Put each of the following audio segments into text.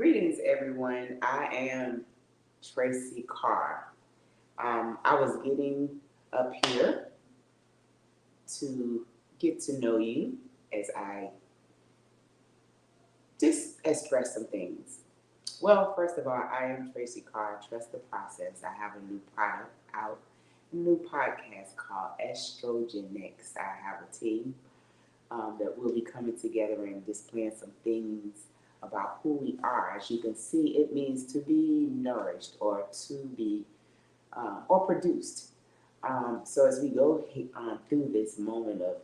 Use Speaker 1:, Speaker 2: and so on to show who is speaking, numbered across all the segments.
Speaker 1: Greetings, everyone. I am Tracy Carr. I was getting up here to get to know you as I just express some things. Well, first of all, I am Tracy Carr. Trust the process. I have a new product out, a new podcast called Estrogenix. I have a team that will be coming together and displaying some things about who we are. As you can see, it means to be nourished or to be or produced. So as we go through this moment of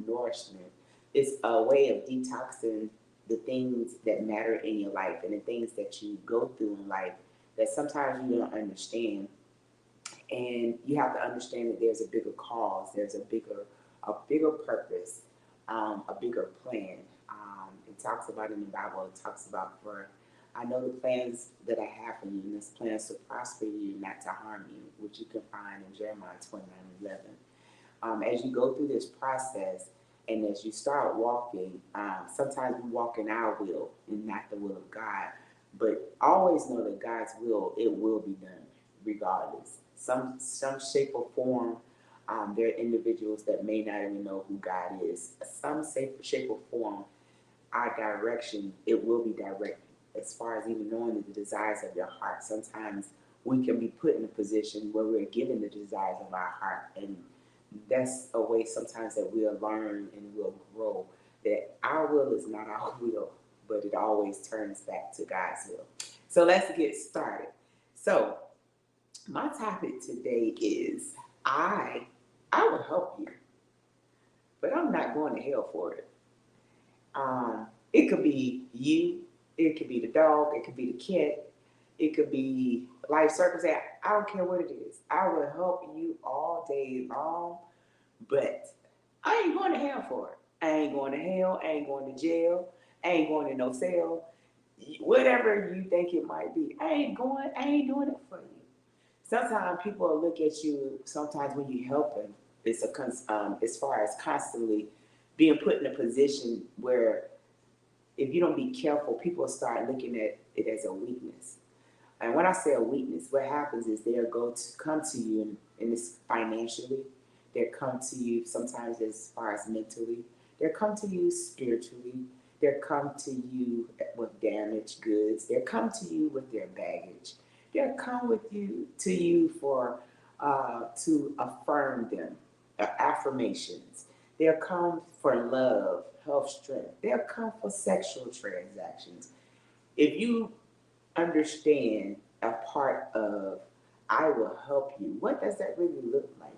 Speaker 1: nourishment, it's a way of detoxing the things that matter in your life and the things that you go through in life that sometimes you don't understand. And you have to understand that there's a bigger cause, there's a bigger purpose, a bigger plan. It talks about in the Bible. It talks about for I know the plans that I have for you, and this plans to prosper you, not to harm you, which you can find in Jeremiah 29:11. As you go through this process, and as you start walking, sometimes we walk in our will and not the will of God. But always know that God's will, it will be done regardless. Some shape or form, there are individuals that may not even know who God is. Some shape or form, our direction, it will be directed. As far as even knowing the desires of your heart, sometimes we can be put in a position where we're given the desires of our heart, and that's a way sometimes that we'll learn and we'll grow. That our will is not our will, but it always turns back to God's will. So let's get started. So my topic today is I will help you, but I'm not going to hell for it. It could be you, it could be the dog, it could be the cat, it could be life circumstance. I don't care what it is. I will help you all day long, but I ain't going to hell for it. I ain't going to hell. I ain't going to jail. I ain't going to no cell. Whatever you think it might be, I ain't going. I ain't doing it for you. Sometimes people will look at you. Sometimes when you help them, it's as far as constantly being put in a position where if you don't be careful, people start looking at it as a weakness. And when I say a weakness, what happens is they'll go to come to you, and it's financially. They'll come to you sometimes as far as mentally. They'll come to you spiritually. They'll come to you with damaged goods. They'll come to you with their baggage. They'll come with you to you for to affirm them, affirmations. They'll come for love, health, strength. They'll come for sexual transactions. If you understand a part of I will help you, what does that really look like?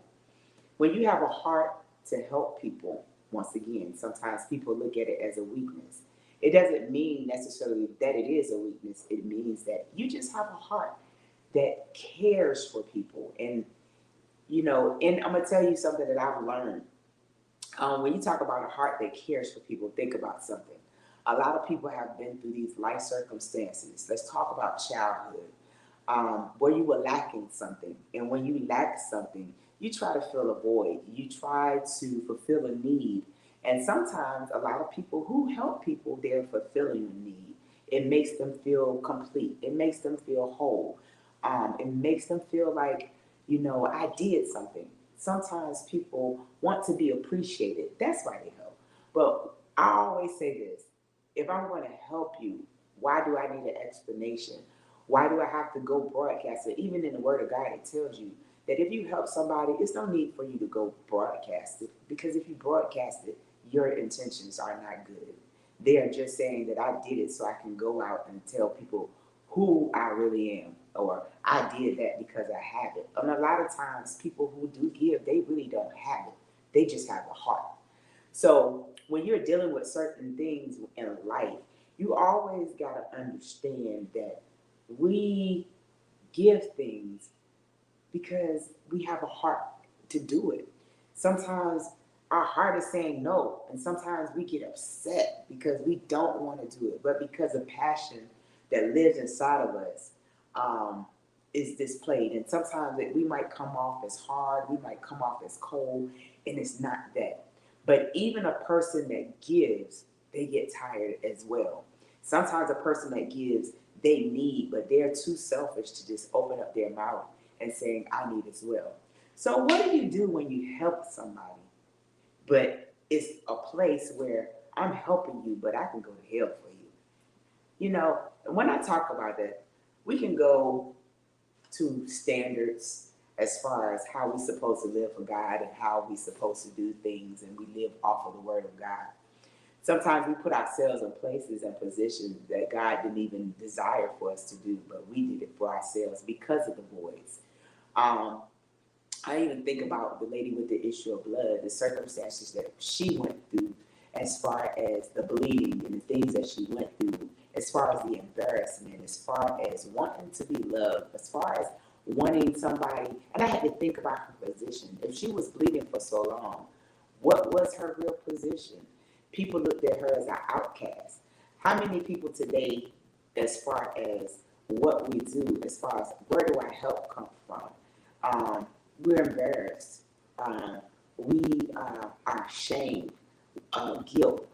Speaker 1: When you have a heart to help people, once again, sometimes people look at it as a weakness. It doesn't mean necessarily that it is a weakness. It means that you just have a heart that cares for people. And I'm going to tell you something that I've learned. When you talk about a heart that cares for people, think about something. A lot of people have been through these life circumstances. Let's talk about childhood, where you were lacking something. And when you lack something, you try to fill a void. You try to fulfill a need. And sometimes a lot of people who help people, they're fulfilling a need. It makes them feel complete. It makes them feel whole. It makes them feel like, I did something. Sometimes people want to be appreciated. That's why they help. But I always say this: if I'm going to help you, why do I need an explanation? Why do I have to go broadcast it? Even in the Word of God, it tells you that if you help somebody, it's no need for you to go broadcast it. Because if you broadcast it, your intentions are not good. They are just saying that I did it so I can go out and tell people who I really am, or I did that because I have it. And a lot of times, people who do give, they really don't have it. They just have a heart. So when you're dealing with certain things in life, you always got to understand that we give things because we have a heart to do it. Sometimes our heart is saying no, and sometimes we get upset because we don't want to do it, but because of passion that lives inside of us is displayed. And sometimes we might come off as hard, we might come off as cold, and it's not that. But even a person that gives, they get tired as well. Sometimes a person that gives, they need, but they're too selfish to just open up their mouth and saying, I need as well. So what do you do when you help somebody, but it's a place where I'm helping you, but I can go to hell for you? You know, when I talk about that, we can go to standards as far as how we're supposed to live for God and how we're supposed to do things, and we live off of the Word of God. Sometimes we put ourselves in places and positions that God didn't even desire for us to do, but we did it for ourselves because of the voice. Um, I even think about the lady with the issue of blood, the circumstances that she went through, as far as the bleeding and the things that she went through, as far as the embarrassment, as far as wanting to be loved, as far as wanting somebody. And I had to think about her position. If she was bleeding for so long, what was her real position? People looked at her as an outcast. How many people today, as far as what we do, as far as where do our help come from? We're embarrassed. We are ashamed, guilt.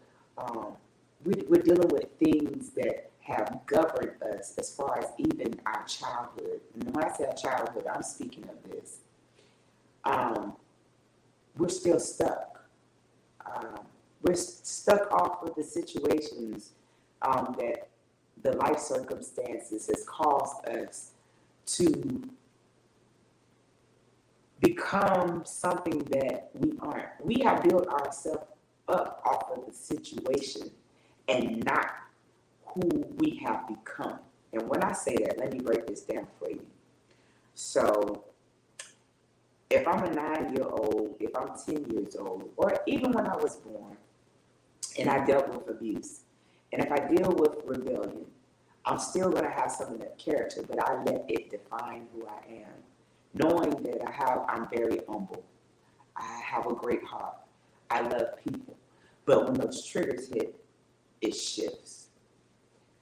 Speaker 1: We're dealing with things that have governed us as far as even our childhood. And when I say our childhood, I'm speaking of this. We're still stuck. We're stuck off of the situations that the life circumstances has caused us to become something that we aren't. We have built ourselves up off of the situation and not who we have become. And when I say that, let me break this down for you. So if I'm a 9-year-old, if I'm 10 years old, or even when I was born and I dealt with abuse, and if I deal with rebellion, I'm still going to have some of that character, but I let it define who I am. Knowing that I'm very humble. I have a great heart. I love people. But when those triggers hit, it shifts.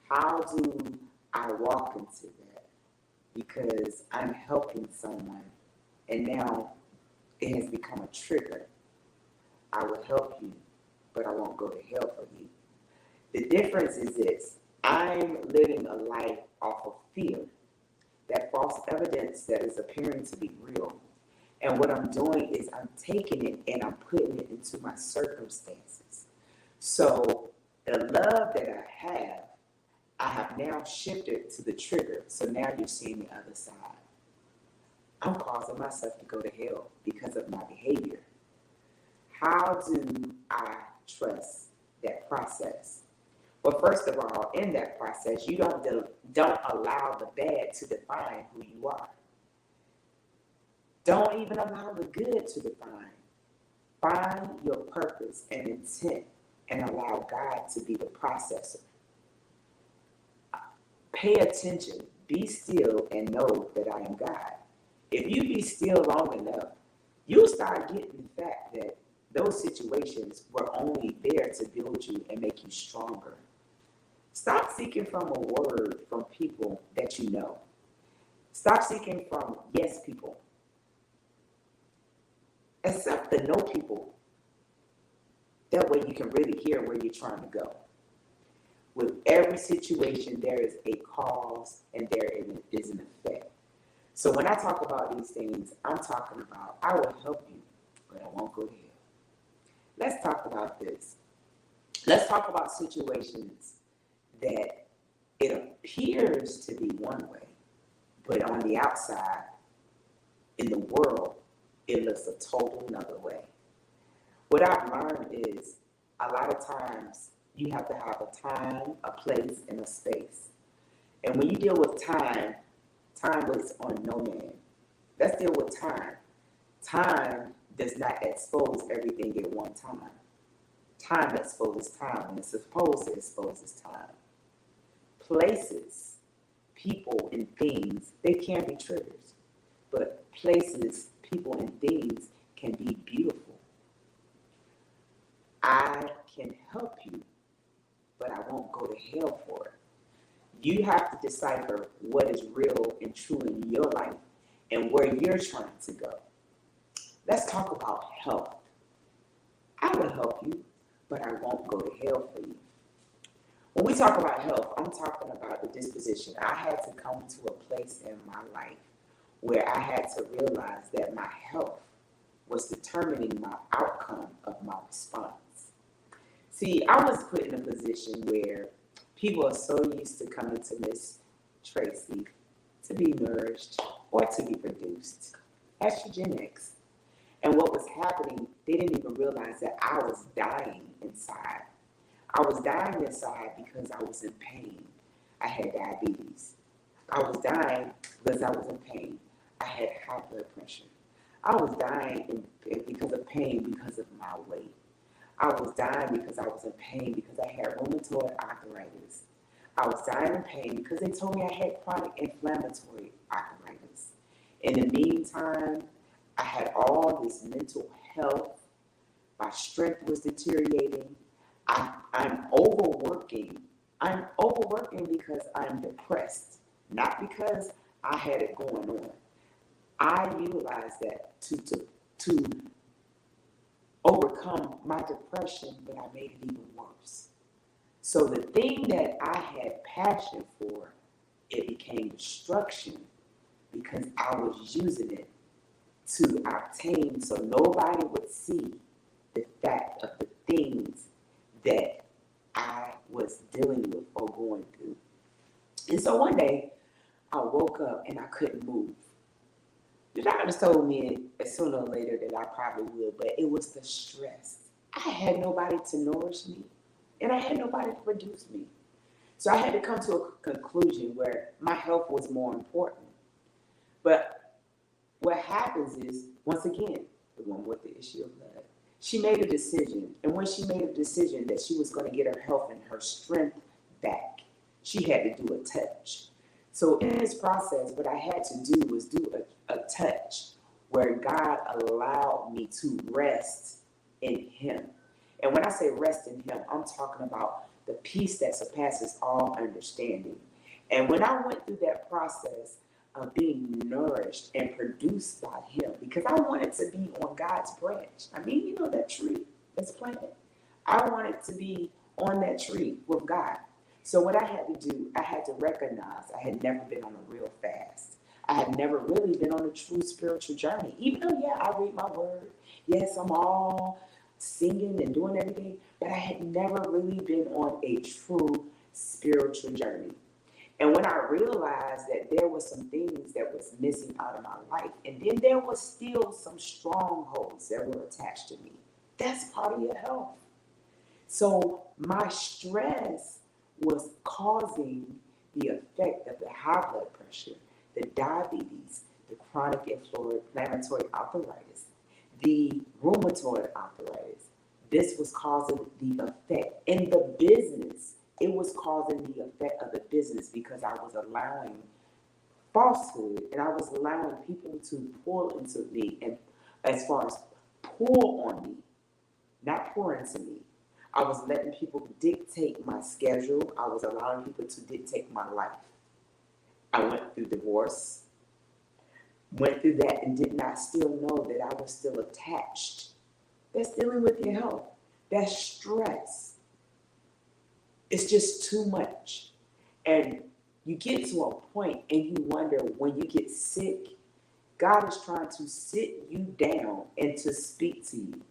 Speaker 1: How do I walk into that? Because I'm helping someone, and now it has become a trigger. I will help you, but I won't go to hell for you. The difference is this. I'm living a life off of fear. That false evidence that is appearing to be real. And what I'm doing is I'm taking it and I'm putting it into my circumstances. So the love that I have now shifted to the trigger. So now you're seeing the other side. I'm causing myself to go to hell because of my behavior. How do I trust that process? Well, first of all, in that process, you don't allow the bad to define who you are. Don't even allow the good to define. Find your purpose and intent and allow God to be the processor. Pay attention, be still, and know that I am God. If you be still long enough, you'll start getting the fact that those situations were only there to build you and make you stronger. Stop seeking from a word from people that you know. Stop seeking from yes people. Accept the no people. That way you can really hear where you're trying to go. With every situation, there is a cause and there is an effect. So when I talk about these things, I'm talking about I will help you, but I won't go to hell. Let's talk about this. Let's talk about situations that it appears to be one way, but on the outside, in the world, it looks a total another way. What I've learned is a lot of times you have to have a time, a place, and a space. And when you deal with time waits on no man. Let's deal with time. Time does not expose everything at one time. Time exposes time when it's supposed to expose time. Places, people, and things, they can be triggers. But places, people, and things can be beautiful. I can help you, but I won't go to hell for it. You have to decipher what is real and true in your life and where you're trying to go. Let's talk about health. I will help you, but I won't go to hell for you. When we talk about health, I'm talking about the disposition. I had to come to a place in my life where I had to realize that my health was determining my outcome of my response. See, I was put in a position where people are so used to coming to Miss Tracy to be nourished or to be produced. Estrogenics. And what was happening, they didn't even realize that I was dying inside. I was dying inside because I was in pain. I had diabetes. I was dying because I was in pain. I had high blood pressure. I was dying because of pain because of my weight. I was dying because I was in pain because I had rheumatoid arthritis. I was dying in pain because they told me I had chronic inflammatory arthritis. In the meantime, I had all this mental health. My strength was deteriorating. I'm overworking. I'm overworking because I'm depressed, not because I had it going on. I utilized that to overcome my depression, but I made it even worse. So the thing that I had passion for, it became destruction because I was using it to obtain so nobody would see the fact of the things that I was dealing with or going through. And so one day I woke up and I couldn't move. The doctors told me sooner or later that I probably would, but it was the stress. I had nobody to nourish me, and I had nobody to produce me. So I had to come to a conclusion where my health was more important. But what happens is, once again, the one with the issue of blood, she made a decision. And when she made a decision that she was going to get her health and her strength back, she had to do a touch. So in this process, what I had to do was do a touch where God allowed me to rest in Him. And when I say rest in Him, I'm talking about the peace that surpasses all understanding. And when I went through that process of being nourished and produced by Him, because I wanted to be on God's branch. I mean, you know that tree that's planted. I wanted to be on that tree with God. So what I had to do, I had to recognize I had never been on a real fast. I had never really been on a true spiritual journey. Even though, yeah, I read my word. Yes, I'm all singing and doing everything. But I had never really been on a true spiritual journey. And when I realized that there were some things that was missing out of my life, and then there was still some strongholds that were attached to me. That's part of your health. So my stress was causing the effect of the high blood pressure, the diabetes, the chronic inflammatory arthritis, the rheumatoid arthritis. This was causing the effect in the business. It was causing the effect of the business because I was allowing falsehood and I was allowing people to pour into me, and as far as pour on me, not pour into me. I was letting people dictate my schedule. I was allowing people to dictate my life. I went through divorce, went through that, and did not still know that I was still attached. That's dealing with your health. That's stress. It's just too much. And you get to a point and you wonder, when you get sick, God is trying to sit you down and to speak to you.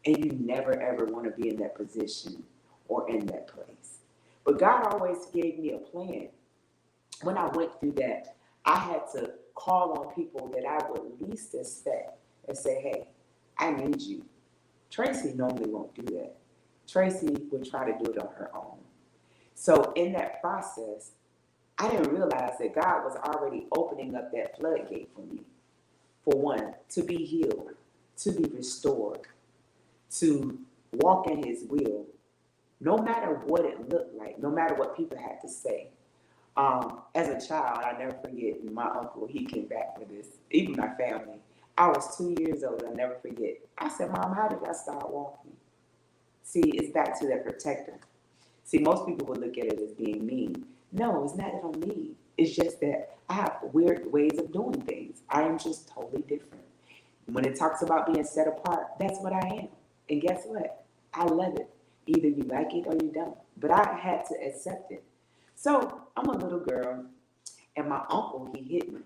Speaker 1: And you never, ever want to be in that position or in that place. But God always gave me a plan. When I went through that, I had to call on people that I would least expect and say, hey, I need you. Tracy normally won't do that. Tracy would try to do it on her own. So in that process, I didn't realize that God was already opening up that floodgate for me. For one, to be healed, to be restored, to walk in His will, no matter what it looked like, no matter what people had to say. As a child, I never forget, my uncle, he came back for this, even my family. I was 2 years old, I'll never forget. I said, Mom, how did I start walking? See, it's back to that protector. See, most people would look at it as being mean. No, it's not that I'm mean. It's just that I have weird ways of doing things. I am just totally different. When it talks about being set apart, that's what I am. And guess what? I love it. Either you like it or you don't. but I had to accept it. So I'm a little girl, and my uncle, he hit me.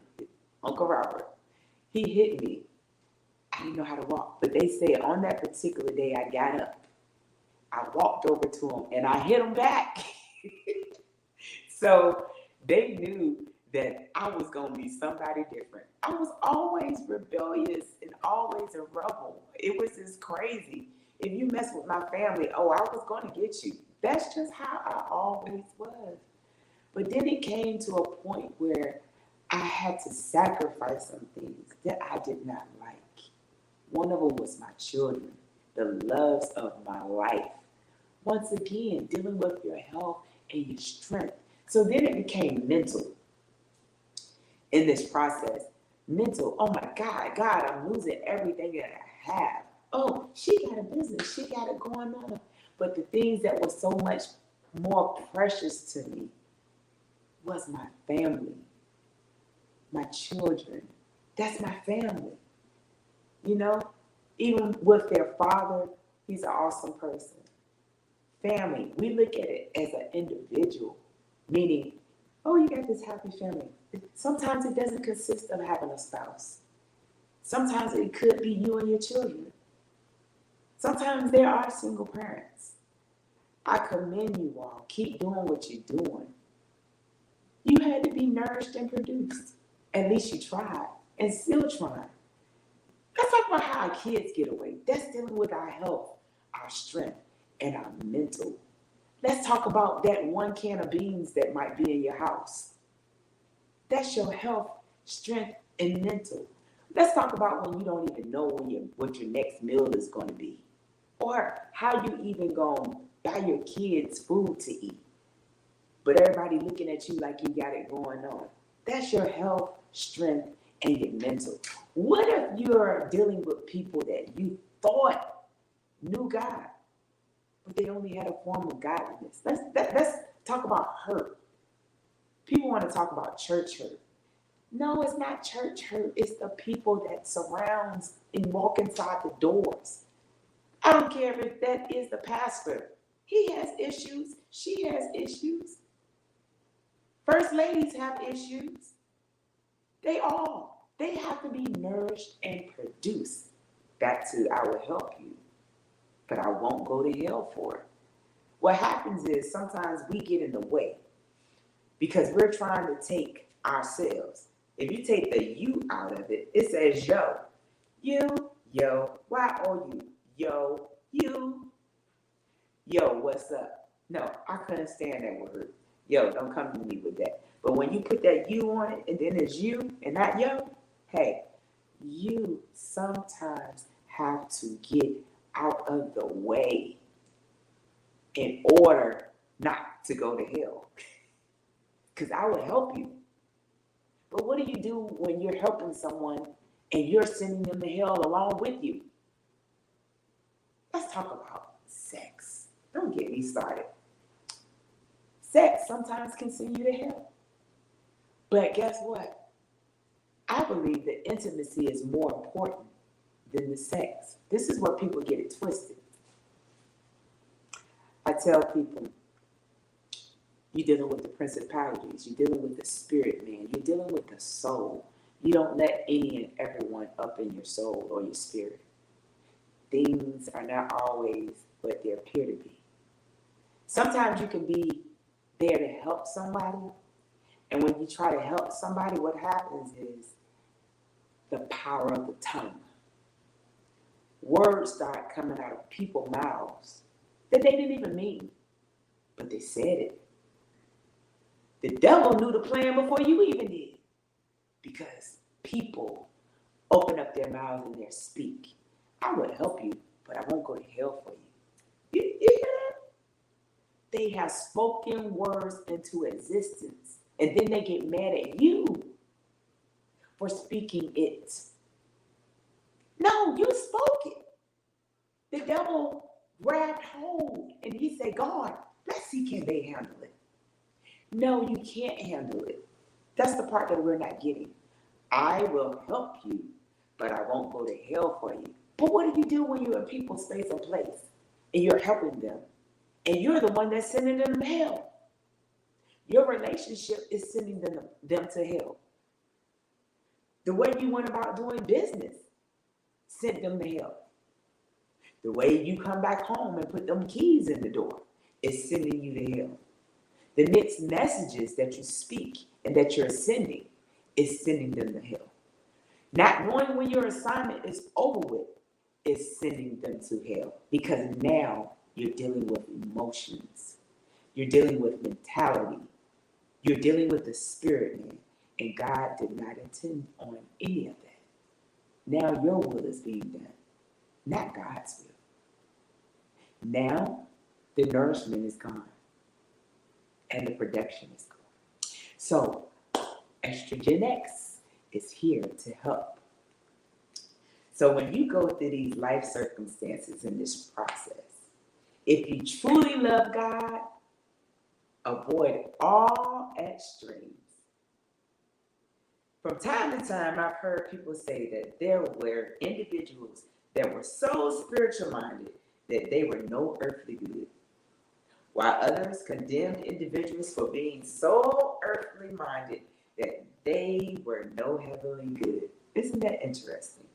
Speaker 1: Uncle Robert, he hit me. I didn't know how to walk, but they said on that particular day I got up, I walked over to him, and I hit him back. So they knew that I was going to be somebody different. I was always rebellious and always a rebel. It was just crazy. If you mess with my family, oh, I was going to get you. That's just how I always was. But then it came to a point where I had to sacrifice some things that I did not like. One of them was my children, the loves of my life. Once again, dealing with your health and your strength. So then it became mental in this process. Mental, oh my God, I'm losing everything that I have. Oh, she got a business, she got it going on. But the things that were so much more precious to me was my family, my children. That's my family. You know, even with their father, he's an awesome person. Family, we look at it as an individual, meaning, oh, you got this happy family. Sometimes it doesn't consist of having a spouse. Sometimes it could be you and your children. Sometimes there are single parents. I commend you all. Keep doing what you're doing. You had to be nourished and produced. At least you tried and still trying. Let's talk about how our kids get away. That's dealing with our health, our strength, and our mental. Let's talk about that one can of beans that might be in your house. That's your health, strength, and mental. Let's talk about when you don't even know what your next meal is going to be, or how you even going to buy your kids food to eat, but everybody looking at you like you got it going on. That's your health, strength, and your mental. What if you're dealing with people that you thought knew God, but they only had a form of godliness? Let's talk about hurt. People want to talk about church hurt. No, it's not church hurt. It's the people that surrounds and walk inside the doors. I don't care if that is the pastor. He has issues. She has issues. First ladies have issues. They have to be nourished and produced. Back to, I will help you, but I won't go to hell for it. What happens is sometimes we get in the way because we're trying to take ourselves. If you take the you out of it, it says yo. You, yo, Y-O-U. Yo, you. Yo, what's up? No, I couldn't stand that word. Yo, don't come to me with that. But when you put that you on it and then it's you and not yo, hey, you sometimes have to get out of the way in order not to go to hell. Because I will help you. But what do you do when you're helping someone and you're sending them to hell along with you? Let's talk about sex. Don't get me started. Sex sometimes can send you to hell. But guess what? I believe that intimacy is more important than the sex. This is where people get it twisted. I tell people, you're dealing with the principalities. You're dealing with the spirit, man. You're dealing with the soul. You don't let any and everyone up in your soul or your spirit. Things are not always what they appear to be. Sometimes you can be there to help somebody, and when you try to help somebody, what happens is the power of the tongue. Words start coming out of people's mouths that they didn't even mean, but they said it. The devil knew the plan before you even did, because people open up their mouths and they speak. I will help you, but I won't go to hell for you. You hear that? They have spoken words into existence, and then they get mad at you for speaking it. No, you spoke it. The devil grabbed hold, and he said, God, let's see, can they handle it? No, you can't handle it. That's the part that we're not getting. I will help you, but I won't go to hell for you. But what do you do when you're in people's space and place and you're helping them? And you're the one that's sending them to hell. Your relationship is sending them to hell. The way you went about doing business sent them to hell. The way you come back home and put them keys in the door is sending you to hell. The mixed messages that you speak and that you're sending is sending them to hell. Not knowing when your assignment is over with is sending them to hell, because now you're dealing with emotions. You're dealing with mentality. You're dealing with the spirit, man. And God did not intend on any of that. Now your will is being done, not God's will. Now the nourishment is gone and the production is gone. So Estrogen X is here to help. So when you go through these life circumstances in this process, if you truly love God, avoid all extremes. From time to time, I've heard people say that there were individuals that were so spiritual minded that they were no earthly good, while others condemned individuals for being so earthly minded that they were no heavenly good. Isn't that interesting?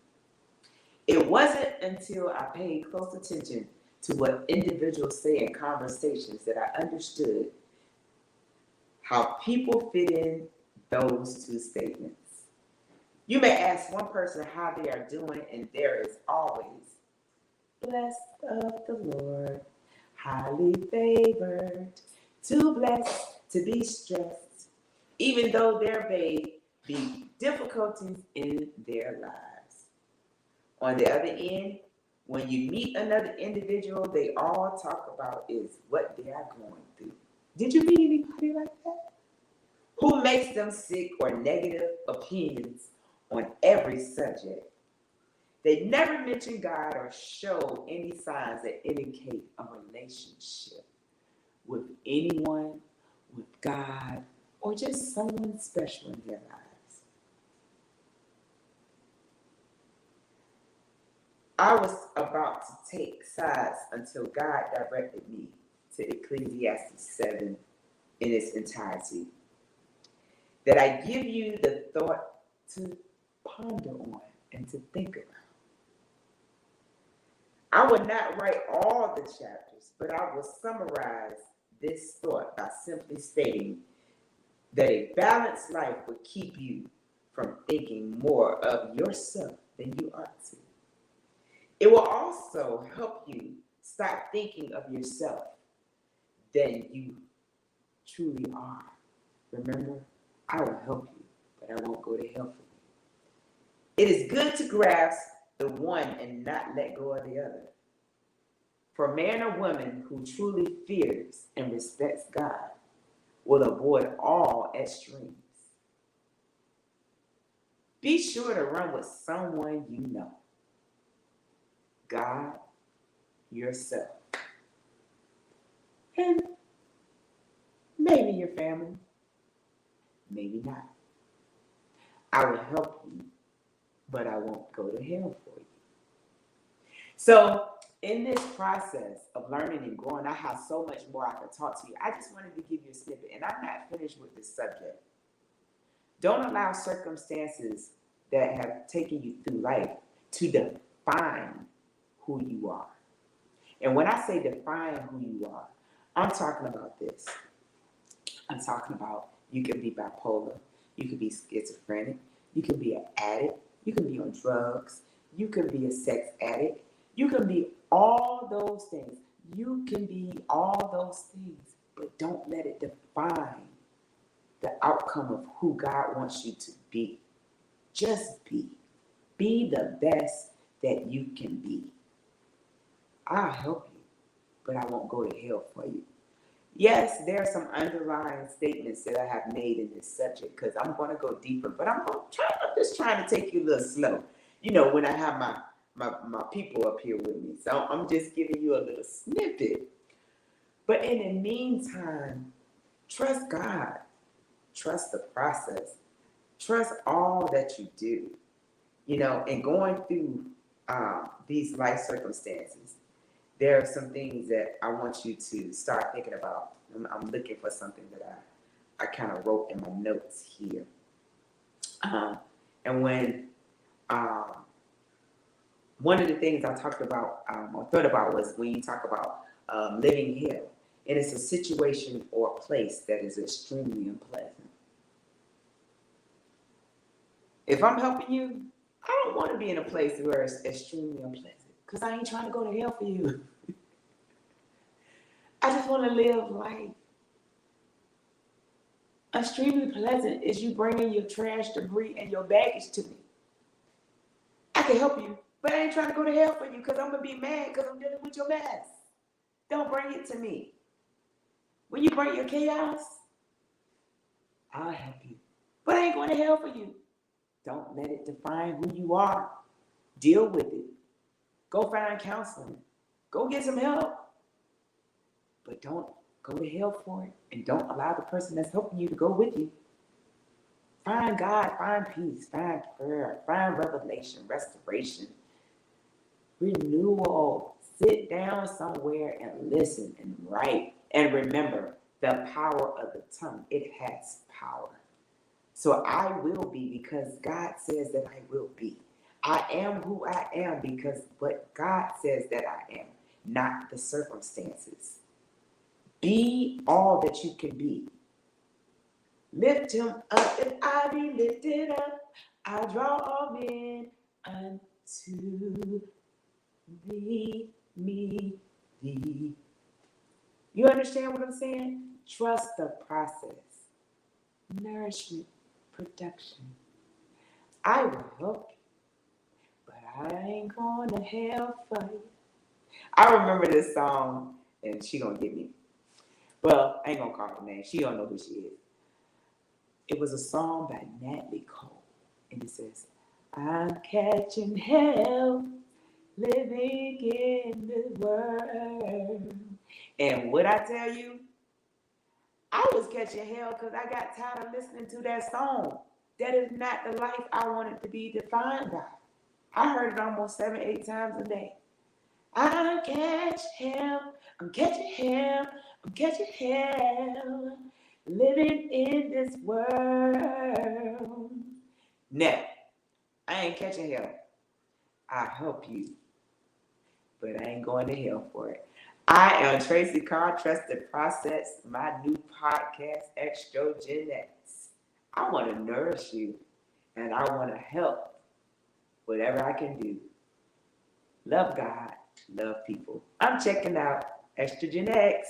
Speaker 1: It wasn't until I paid close attention to what individuals say in conversations that I understood how people fit in those two statements. You may ask one person how they are doing, and there is always, blessed of the Lord, highly favored, too blessed to be stressed, even though there may be difficulties in their lives. On the other end, when you meet another individual, they all talk about is what they are going through. Did you meet anybody like that? Who makes them sick or negative opinions on every subject? They never mention God or show any signs that indicate a relationship with anyone, with God, or just someone special in their lives. I was about to take sides until God directed me to Ecclesiastes 7 in its entirety, that I give you the thought to ponder on and to think about. I will not write all the chapters, but I will summarize this thought by simply stating that a balanced life will keep you from thinking more of yourself than you ought to. It will also help you stop thinking of yourself than you truly are. Remember, I will help you, but I won't go to hell for you. It is good to grasp the one and not let go of the other. For man or woman who truly fears and respects God will avoid all extremes. Be sure to run with someone you know. God, yourself, and maybe your family, maybe not. I will help you, but I won't go to hell for you. So in this process of learning and growing, I have so much more I can talk to you. I just wanted to give you a snippet, and I'm not finished with this subject. Don't allow circumstances that have taken you through life to define who you are. And when I say define who you are, I'm talking about this. I'm talking about you can be bipolar, you can be schizophrenic, you can be an addict, you can be on drugs, you can be a sex addict, you can be all those things. You can be all those things, but don't let it define the outcome of who God wants you to be. Just be. Be the best that you can be. I'll help you, but I won't go to hell for you. Yes, there are some underlying statements that I have made in this subject because I'm going to go deeper, but I'm just trying to take you a little slow. You know, when I have my people up here with me. So I'm just giving you a little snippet. But in the meantime, trust God. Trust the process. Trust all that you do. You know, and going through these life circumstances, there are some things that I want you to start thinking about. I'm looking for something that I kind of wrote in my notes here. And when one of the things I talked about or thought about was when you talk about living here, and it's a situation or a place that is extremely unpleasant. If I'm helping you, I don't want to be in a place where it's extremely unpleasant because I ain't trying to go to hell for you. I just want to live life. Extremely pleasant is you bringing your trash, debris, and your baggage to me. I can help you, but I ain't trying to go to hell for you because I'm going to be mad because I'm dealing with your mess. Don't bring it to me. When you bring your chaos, I'll help you, but I ain't going to hell for you. Don't let it define who you are. Deal with it. Go find counseling. Go get some help. But don't go to hell for it. And don't allow the person that's helping you to go with you. Find God, find peace, find prayer, find revelation, restoration, renewal. Sit down somewhere and listen and write. And remember the power of the tongue. It has power. So I will be because God says that I will be. I am who I am because what God says that I am, not the circumstances. Be all that you can be. Lift him up if I be lifted up. I draw all men unto thee, me, thee. You understand what I'm saying? Trust the process. Nourishment, production. I will help you, but I ain't going to hell for you. I remember this song, and she gonna get me. Well, I ain't gonna call her name. She don't know who she is. It was a song by Natalie Cole, and it says, "I'm catching hell, living in this world." And what I tell you, I was catching hell because I got tired of listening to that song. That is not the life I wanted to be defined by. I heard it almost 7, 8 times a day. I'm catching hell, I'm catching hell, I'm catching hell, living in this world. Now, I ain't catching hell. I help you, but I ain't going to hell for it. I am Tracy Carr, Trust the Process, my new podcast, Extrogenetics. I want to nourish you, and I want to help whatever I can do. Love God, love people. I'm checking out Extrogenetics.